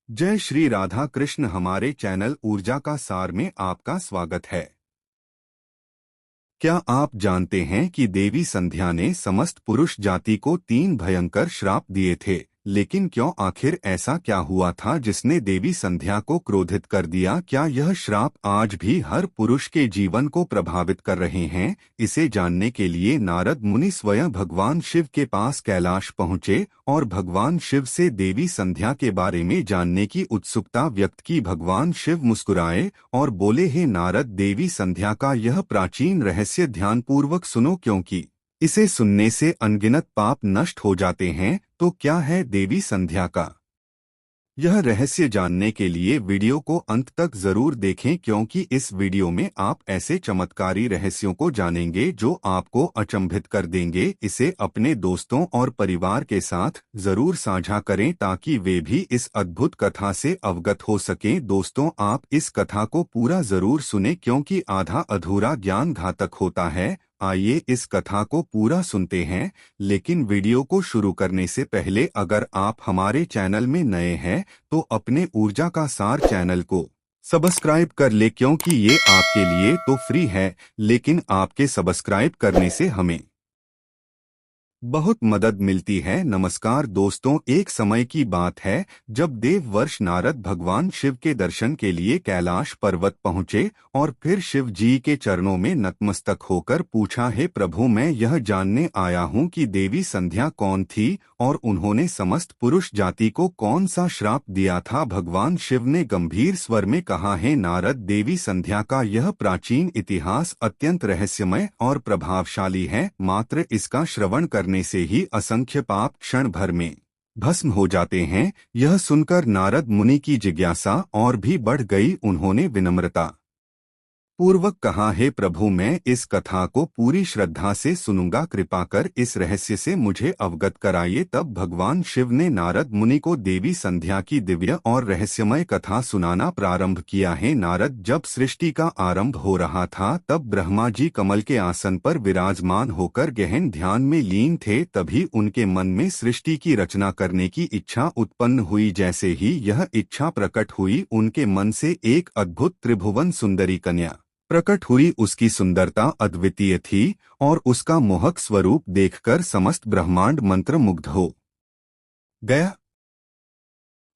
जय श्री राधा कृष्ण। हमारे चैनल ऊर्जा का सार में आपका स्वागत है। क्या आप जानते हैं कि देवी संध्या ने समस्त पुरुष जाति को 3 भयंकर श्राप दिए थे? लेकिन क्यों, आखिर ऐसा क्या हुआ था जिसने देवी संध्या को क्रोधित कर दिया? क्या यह श्राप आज भी हर पुरुष के जीवन को प्रभावित कर रहे हैं? इसे जानने के लिए नारद मुनि स्वयं भगवान शिव के पास कैलाश पहुँचे और भगवान शिव से देवी संध्या के बारे में जानने की उत्सुकता व्यक्त की। भगवान शिव मुस्कुराए और बोले, हे नारद, देवी संध्या का यह प्राचीन रहस्य ध्यानपूर्वक सुनो, क्योंकि इसे सुनने से अनगिनत पाप नष्ट हो जाते हैं। तो क्या है देवी संध्या का यह रहस्य? जानने के लिए वीडियो को अंत तक जरूर देखें, क्योंकि इस वीडियो में आप ऐसे चमत्कारी रहस्यों को जानेंगे जो आपको अचंभित कर देंगे। इसे अपने दोस्तों और परिवार के साथ जरूर साझा करें ताकि वे भी इस अद्भुत कथा से अवगत हो सकें। दोस्तों, आप इस कथा को पूरा जरूर सुनें, क्योंकि आधा अधूरा ज्ञान घातक होता है। आइए इस कथा को पूरा सुनते हैं। लेकिन वीडियो को शुरू करने से पहले अगर आप हमारे चैनल में नए हैं तो अपने ऊर्जा का सार चैनल को सब्सक्राइब कर ले, क्योंकि ये आपके लिए तो फ्री है, लेकिन आपके सब्सक्राइब करने से हमें बहुत मदद मिलती है। नमस्कार दोस्तों, एक समय की बात है जब देववर्ष नारद भगवान शिव के दर्शन के लिए कैलाश पर्वत पहुँचे और फिर शिव जी के चरणों में नतमस्तक होकर पूछा, हे प्रभु, मैं यह जानने आया हूँ कि देवी संध्या कौन थी और उन्होंने समस्त पुरुष जाति को कौन सा श्राप दिया था? भगवान शिव ने गंभीर स्वर में कहा, हे नारद, देवी संध्या का यह प्राचीन इतिहास अत्यंत रहस्यमय और प्रभावशाली है। मात्र इसका श्रवण करने से ही असंख्य पाप क्षण भर में भस्म हो जाते हैं। यह सुनकर नारद मुनि की जिज्ञासा और भी बढ़ गई। उन्होंने विनम्रता पूर्वक कहा, हे प्रभु, मैं इस कथा को पूरी श्रद्धा से सुनूंगा, कृपा कर इस रहस्य से मुझे अवगत कराइए। तब भगवान शिव ने नारद मुनि को देवी संध्या की दिव्य और रहस्यमय कथा सुनाना प्रारंभ किया। है नारद, जब सृष्टि का आरंभ हो रहा था तब ब्रह्मा जी कमल के आसन पर विराजमान होकर गहन ध्यान में लीन थे। तभी उनके मन में सृष्टि की रचना करने की इच्छा उत्पन्न हुई। जैसे ही यह इच्छा प्रकट हुई, उनके मन से एक अद्भुत त्रिभुवन सुंदरी कन्या प्रकट हुई। उसकी सुंदरता अद्वितीय थी और उसका मोहक स्वरूप देखकर समस्त ब्रह्मांड मंत्रमुग्ध हो गया।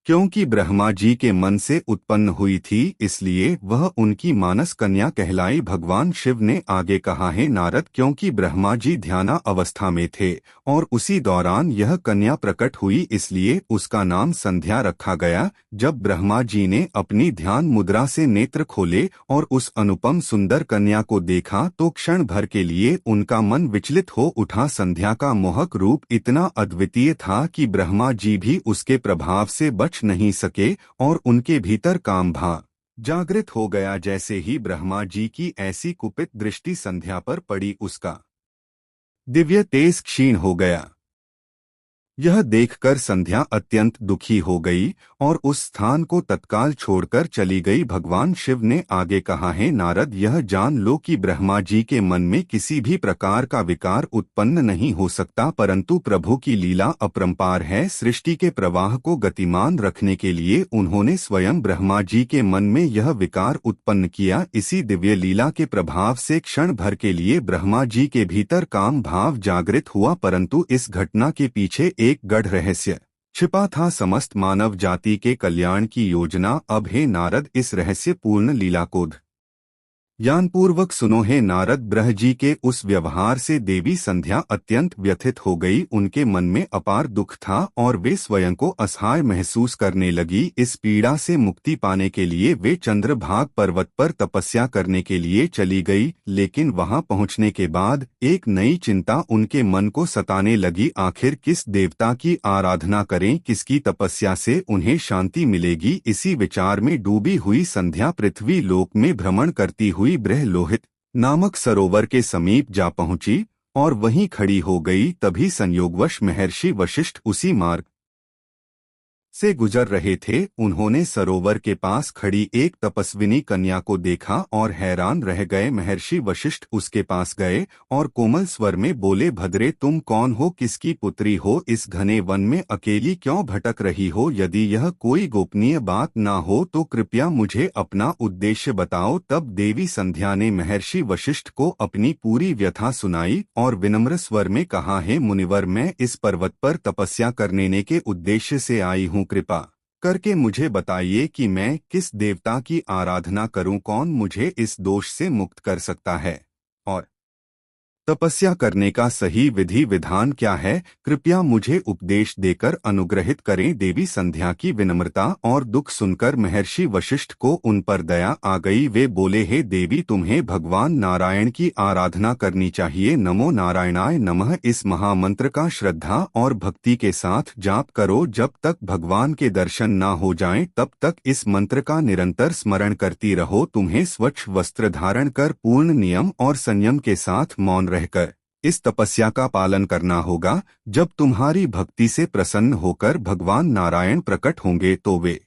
क्योंकि ब्रह्मा जी के मन से उत्पन्न हुई थी, इसलिए वह उनकी मानस कन्या कहलाई। भगवान शिव ने आगे कहा, है नारद, क्योंकि ब्रह्मा जी ध्याना अवस्था में थे और उसी दौरान यह कन्या प्रकट हुई, इसलिए उसका नाम संध्या रखा गया। जब ब्रह्मा जी ने अपनी ध्यान मुद्रा से नेत्र खोले और उस अनुपम सुंदर कन्या को देखा तो क्षण भर के लिए उनका मन विचलित हो उठा। संध्या का मोहक रूप इतना अद्वितीय था कि ब्रह्मा जी भी उसके प्रभाव से बच नहीं सके और उनके भीतर काम भाव जागृत हो गया। जैसे ही ब्रह्मा जी की ऐसी कुपित दृष्टि संध्या पर पड़ी, उसका दिव्य तेज क्षीण हो गया। यह देखकर संध्या अत्यंत दुखी हो गई और उस स्थान को तत्काल छोड़कर चली गई। भगवान शिव ने आगे कहा, है नारद, यह जान लो कि ब्रह्मा जी के मन में किसी भी प्रकार का विकार उत्पन्न नहीं हो सकता, परंतु प्रभु की लीला अपरंपार है। सृष्टि के प्रवाह को गतिमान रखने के लिए उन्होंने स्वयं ब्रह्मा जी के मन में यह विकार उत्पन्न किया। इसी दिव्य लीला के प्रभाव से क्षण भर के लिए ब्रह्मा जी के भीतर काम भाव जागृत हुआ, परंतु इस घटना के पीछे एक गढ़ रहस्य छिपा था, समस्त मानव जाति के कल्याण की योजना। अब हे नारद, इस रहस्य पूर्ण लीला को ज्ञानपूर्वक सुनो। हे नारद, ब्रह्मा जी के उस व्यवहार से देवी संध्या अत्यंत व्यथित हो गई। उनके मन में अपार दुख था और वे स्वयं को असहाय महसूस करने लगी। इस पीड़ा से मुक्ति पाने के लिए वे चंद्रभाग पर्वत पर तपस्या करने के लिए चली गई। लेकिन वहां पहुंचने के बाद एक नई चिंता उनके मन को सताने लगी। आखिर किस देवता की आराधना करें, किसकी तपस्या से उन्हें शांति मिलेगी? इसी विचार में डूबी हुई संध्या पृथ्वी लोक में भ्रमण करती हुई ब्रह्लोहित नामक सरोवर के समीप जा पहुंची और वहीं खड़ी हो गई। तभी संयोगवश महर्षि वशिष्ठ उसी मार्ग से गुजर रहे थे, उन्होंने सरोवर के पास खड़ी एक तपस्विनी कन्या को देखा और हैरान रह गए। महर्षि वशिष्ठ उसके पास गए और कोमल स्वर में बोले, भद्रे, तुम कौन हो, किसकी पुत्री हो, इस घने वन में अकेली क्यों भटक रही हो? यदि यह कोई गोपनीय बात ना हो तो कृपया मुझे अपना उद्देश्य बताओ। तब देवी संध्या ने महर्षि वशिष्ठ को अपनी पूरी व्यथा सुनाई और विनम्र स्वर में कहा, हे मुनिवर, मैं इस पर्वत पर तपस्या करने के उद्देश्य से आई हूँ। कृपा करके मुझे बताइए कि मैं किस देवता की आराधना करूं, कौन मुझे इस दोष से मुक्त कर सकता है और तपस्या करने का सही विधि विधान क्या है? कृपया मुझे उपदेश देकर अनुग्रहित करें। देवी संध्या की विनम्रता और दुख सुनकर महर्षि वशिष्ठ को उन पर दया आ गई। वे बोले, हे देवी, तुम्हें भगवान नारायण की आराधना करनी चाहिए। नमो नारायणाय नमः इस महामंत्र का श्रद्धा और भक्ति के साथ जाप करो। जब तक भगवान के दर्शन ना हो जाएं, तब तक इस मंत्र का निरंतर स्मरण करती रहो। तुम्हें स्वच्छ वस्त्र धारण कर पूर्ण नियम और संयम के साथ मौन रहकर इस तपस्या का पालन करना होगा। जब तुम्हारी भक्ति से प्रसन्न होकर भगवान नारायण प्रकट होंगे तो वे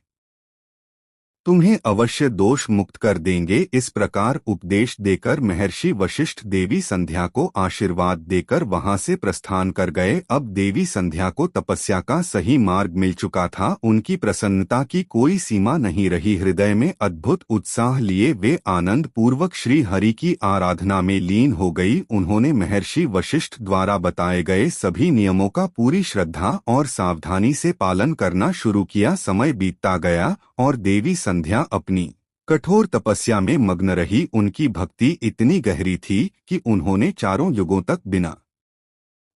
तुम्हें अवश्य दोष मुक्त कर देंगे। इस प्रकार उपदेश देकर महर्षि वशिष्ठ देवी संध्या को आशीर्वाद देकर वहां से प्रस्थान कर गए। अब देवी संध्या को तपस्या का सही मार्ग मिल चुका था। उनकी प्रसन्नता की कोई सीमा नहीं रही। हृदय में अद्भुत उत्साह लिए वे आनंद पूर्वक श्री हरि की आराधना में लीन हो गई। उन्होंने महर्षि वशिष्ठ द्वारा बताए गए सभी नियमों का पूरी श्रद्धा और सावधानी से पालन करना शुरू किया। समय बीतता गया और देवी संध्या अपनी कठोर तपस्या में मग्न रही। उनकी भक्ति इतनी गहरी थी कि उन्होंने चारों युगों तक बिना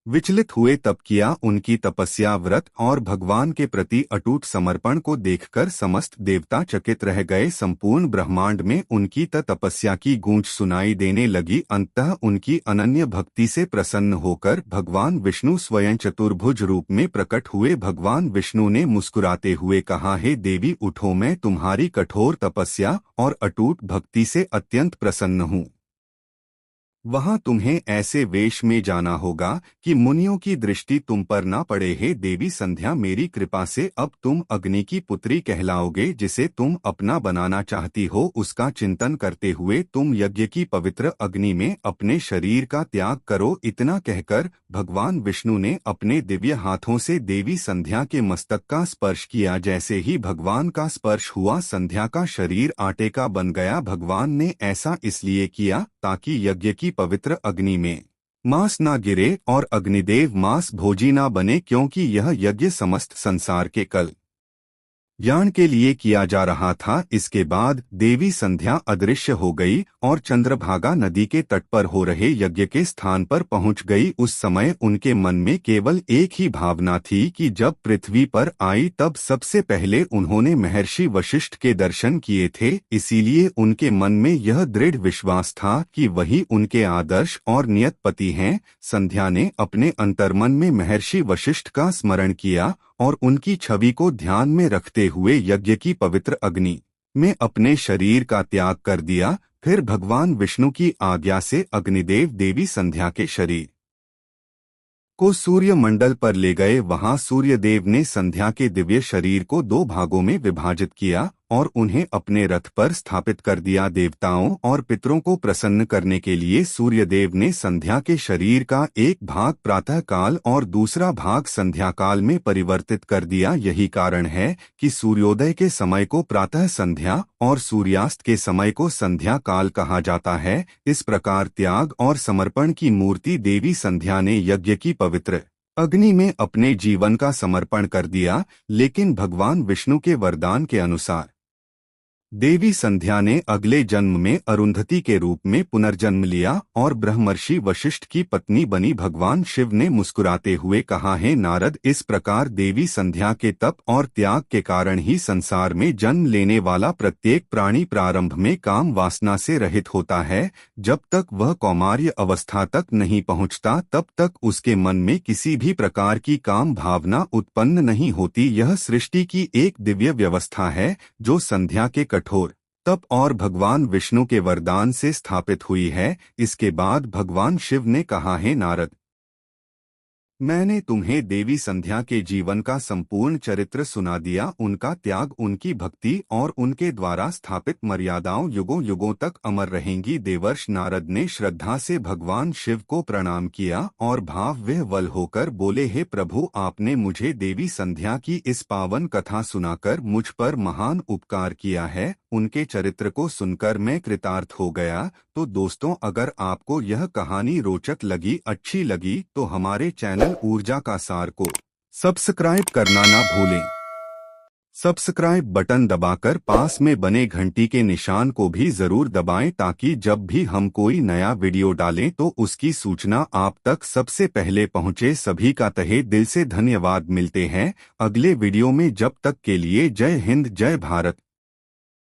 विचलित हुए तप किया। उनकी तपस्या, व्रत और भगवान के प्रति अटूट समर्पण को देखकर समस्त देवता चकित रह गए। संपूर्ण ब्रह्मांड में उनकी तपस्या की गूंज सुनाई देने लगी। अंततः उनकी अनन्य भक्ति से प्रसन्न होकर भगवान विष्णु स्वयं चतुर्भुज रूप में प्रकट हुए। भगवान विष्णु ने मुस्कुराते हुए कहा, हे देवी, उठो, मैं तुम्हारी कठोर तपस्या और अटूट भक्ति से अत्यंत प्रसन्न हूँ। वहां तुम्हें ऐसे वेश में जाना होगा कि मुनियों की दृष्टि तुम पर ना पड़े। हे देवी संध्या, मेरी कृपा से अब तुम अग्नि की पुत्री कहलाओगे। जिसे तुम अपना बनाना चाहती हो उसका चिंतन करते हुए तुम यज्ञ की पवित्र अग्नि में अपने शरीर का त्याग करो। इतना कहकर भगवान विष्णु ने अपने दिव्य हाथों से देवी संध्या के मस्तक का स्पर्श किया। जैसे ही भगवान का स्पर्श हुआ, संध्या का शरीर आटे का बन गया। भगवान ने ऐसा इसलिए किया ताकि यज्ञ की पवित्र अग्नि में मांस न गिरे और अग्निदेव मांस भोजी न बने, क्योंकि यह यज्ञ समस्त संसार के कल्याण के लिए किया जा रहा था। इसके बाद देवी संध्या अदृश्य हो गई और चंद्रभागा नदी के तट पर हो रहे यज्ञ के स्थान पर पहुंच गई। उस समय उनके मन में केवल एक ही भावना थी कि जब पृथ्वी पर आई तब सबसे पहले उन्होंने महर्षि वशिष्ठ के दर्शन किए थे। इसीलिए उनके मन में यह दृढ़ विश्वास था कि वही उनके आदर्श और नियत पति हैं। संध्या ने अपने अंतर्मन में महर्षि वशिष्ठ का स्मरण किया और उनकी छवि को ध्यान में रखते हुए यज्ञ की पवित्र अग्नि में अपने शरीर का त्याग कर दिया। फिर भगवान विष्णु की आज्ञा से अग्निदेव देवी संध्या के शरीर को सूर्य मंडल पर ले गए। वहां सूर्यदेव ने संध्या के दिव्य शरीर को 2 भागों में विभाजित किया और उन्हें अपने रथ पर स्थापित कर दिया। देवताओं और पितरों को प्रसन्न करने के लिए सूर्यदेव ने संध्या के शरीर का एक भाग प्रातः काल और दूसरा भाग संध्या काल में परिवर्तित कर दिया। यही कारण है कि सूर्योदय के समय को प्रातः संध्या और सूर्यास्त के समय को संध्या काल कहा जाता है। इस प्रकार त्याग और समर्पण की मूर्ति देवी संध्या ने यज्ञ की पवित्र अग्नि में अपने जीवन का समर्पण कर दिया। लेकिन भगवान विष्णु के वरदान के अनुसार देवी संध्या ने अगले जन्म में अरुंधति के रूप में पुनर्जन्म लिया और ब्रह्मर्षि वशिष्ठ की पत्नी बनी। भगवान शिव ने मुस्कुराते हुए कहा, हे नारद, इस प्रकार देवी संध्या के तप और त्याग के कारण ही संसार में जन्म लेने वाला प्रत्येक प्राणी प्रारंभ में काम वासना से रहित होता है। जब तक वह कौमार्य अवस्था तक नहीं पहुंचता तब तक उसके मन में किसी भी प्रकार की काम भावना उत्पन्न नहीं होती। यह सृष्टि की एक दिव्य व्यवस्था है जो संध्या के कठोर तप और भगवान विष्णु के वरदान से स्थापित हुई है। इसके बाद भगवान शिव ने कहा, हे नारद, मैंने तुम्हें देवी संध्या के जीवन का संपूर्ण चरित्र सुना दिया। उनका त्याग, उनकी भक्ति और उनके द्वारा स्थापित मर्यादाओं युगों युगों तक अमर रहेंगी। देवर्ष नारद ने श्रद्धा से भगवान शिव को प्रणाम किया और भाव विह्वल होकर बोले, हे प्रभु, आपने मुझे देवी संध्या की इस पावन कथा सुनाकर मुझ पर महान उपकार किया है। उनके चरित्र को सुनकर मैं कृतार्थ हो गया। तो दोस्तों, अगर आपको यह कहानी रोचक लगी, अच्छी लगी, तो हमारे चैनल ऊर्जा का सार को सब्सक्राइब करना ना भूलें। सब्सक्राइब बटन दबाकर पास में बने घंटी के निशान को भी जरूर दबाएं, ताकि जब भी हम कोई नया वीडियो डालें तो उसकी सूचना आप तक सबसे पहले पहुंचे। सभी का तहे दिल से धन्यवाद। मिलते हैं अगले वीडियो में, जब तक के लिए जय हिंद, जय भारत।